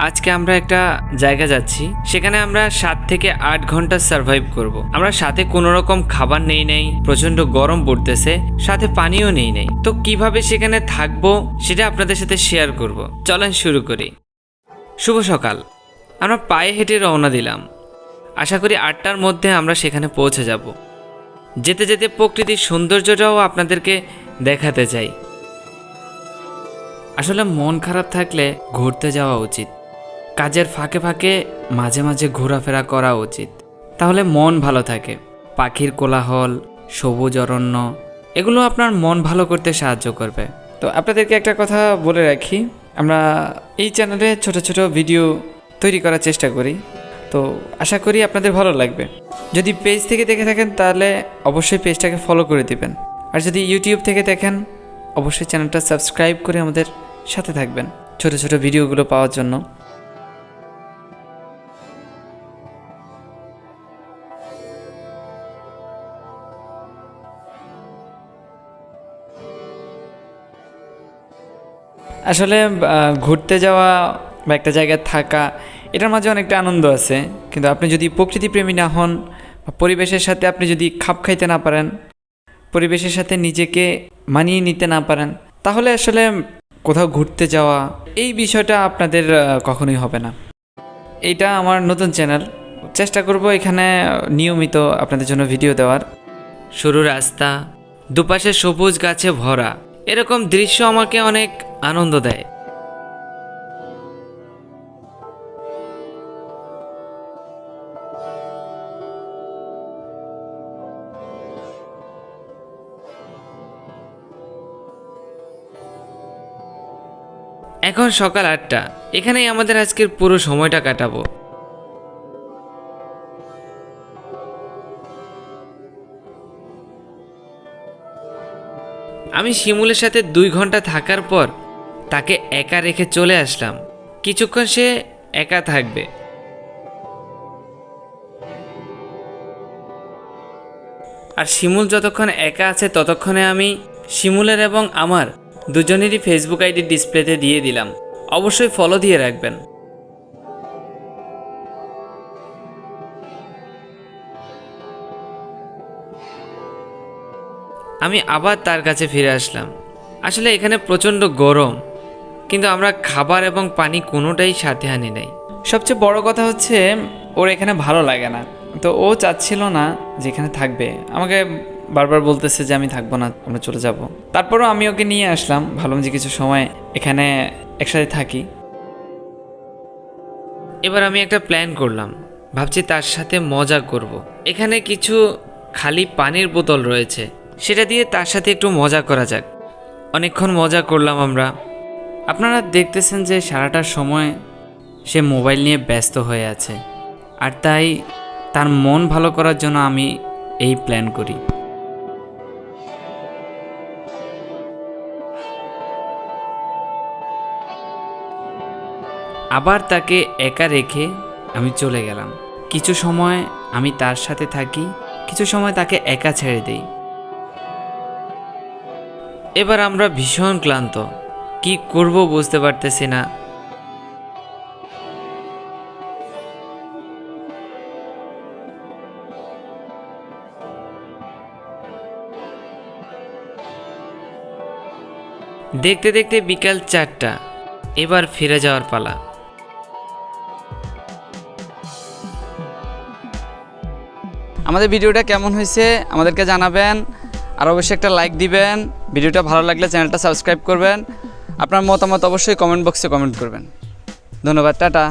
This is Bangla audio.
আজকে আমরা একটা জায়গা যাচ্ছি, সেখানে আমরা 7 থেকে 8 ঘন্টা সার্ভাইভ করব। আমরা সাথে কোনো রকম খাবার নেই নাই, প্রচন্ড গরম পড়তেছে, সাথে পানিও নেই নাই। তো কিভাবে সেখানে থাকবো সেটা আপনাদের সাথে শেয়ার করব। চলেন শুরু করি। শুভ সকাল। আমরা পায়ে হেঁটে রওনা দিলাম। আশা করি 8টার মধ্যে আমরা সেখানে পৌঁছে যাব। যেতে যেতে প্রকৃতির সৌন্দর্যটাও আপনাদেরকে দেখাতে চাই। আসলে মন খারাপ থাকলে ঘুরতে যাওয়া উচিত। কাজের ফাঁকে ফাঁকে মাঝে মাঝে ঘোরাফেরা করা উচিত, তাহলে মন ভালো থাকে। পাখির কোলাহল, সবুজ অরণ্য, এগুলো আপনার মন ভালো করতে সাহায্য করবে। তো আপনাদেরকে একটা কথা বলে রাখি, আমরা এই চ্যানেলে ছোট ছোট ভিডিও তৈরি করার চেষ্টা করি। তো আশা করি আপনাদের ভালো লাগবে। যদি পেজ থেকে দেখে থাকেন তাহলে অবশ্যই পেজটাকে ফলো করে দিবেন, আর যদি ইউটিউব থেকে দেখেন অবশ্যই চ্যানেলটা সাবস্ক্রাইব করে আমাদের সাথে থাকবেন ছোট ছোট ভিডিওগুলো পাওয়ার জন্য। আসলে ঘুরতে যাওয়া বা একটা জায়গায় থাকা, এটার মাঝে অনেকটা আনন্দ আছে, কিন্তু আপনি যদি প্রকৃতিপ্রেমী না হন বা পরিবেশের সাথে আপনি যদি খাপ খাইতে না পারেন, পরিবেশের সাথে নিজেকে মানিয়ে নিতে না পারেন, তাহলে আসলে কোথাও ঘুরতে যাওয়া এই বিষয়টা আপনাদের কখনোই হবে না। এইটা আমার নতুন চ্যানেল, চেষ্টা করব এখানে নিয়মিত আপনাদের জন্য ভিডিও দেওয়ার। সরু রাস্তা, দুপাশে সবুজ গাছে ভরা, এরকম দৃশ্য আমাকে অনেক আনন্দ দেয়। এখন সকাল 8টা, এখানেই আমাদের আজকের পুরো সময়টা কাটাবো। আমি শিমুলের সাথে 2 ঘন্টা থাকার পর তাকে একা রেখে চলে আসলাম। কিছুক্ষণ সে একা থাকবে। আর শিমুল যতক্ষণ একা আছে ততক্ষণে আমি শিমুলের এবং আমার দুজনেরই ফেসবুক আইডি ডিসপ্লেতে দিয়ে দিলাম। অবশ্যই ফলো দিয়ে রাখবেন। আমি আবার তার কাছে ফিরে আসলাম। আসলে এখানে প্রচণ্ড গরম, কিন্তু আমরা খাবার এবং পানি কোনোটাই সাথে আনি নাই। সবচেয়ে বড় কথা হচ্ছে ওর এখানে ভালো লাগে না, তো ও চাচ্ছিল না যে এখানে থাকবে। আমাকে বারবার বলতেছে যে আমি থাকবো না, আমরা চলে যাব। তারপরও আমি ওকে নিয়ে আসলাম, ভাবলাম যে কিছু সময় এখানে একসাথে থাকি। এবার আমি একটা প্ল্যান করলাম, ভাবছি তার সাথে মজা করব। এখানে কিছু খালি পানির বোতল রয়েছে, সেটা দিয়ে তার সাথে একটু মজা করা যাক। অনেকক্ষণ মজা করলাম আমরা। আপনারা দেখতেছেন যে সারাটা সময় সে মোবাইল নিয়ে ব্যস্ত হয়ে আছে, আর তাই তার মন ভালো করার জন্য আমি এই প্ল্যান করি। আবার তাকে একা রেখে আমি চলে গেলাম। কিছু সময় আমি তার সাথে থাকি, কিছু সময় তাকে একা ছেড়ে দেই। এবার আমরা ভীষণ ক্লান্ত, কি করব বুঝতে পারতেছি না। দেখতে দেখতে বিকাল 4টা, এবার ফিরে যাওয়ার পালা। আমাদের ভিডিওটা কেমন হয়েছে আমাদেরকে জানাবেন, আর অবশ্যই একটা লাইক দিবেন। ভিডিওটা ভালো লাগলে চ্যানেলটা সাবস্ক্রাইব করবেন। আপনার মতামত অবশ্যই কমেন্ট বক্সে কমেন্ট করবেন। ধন্যবাদ, টাটা।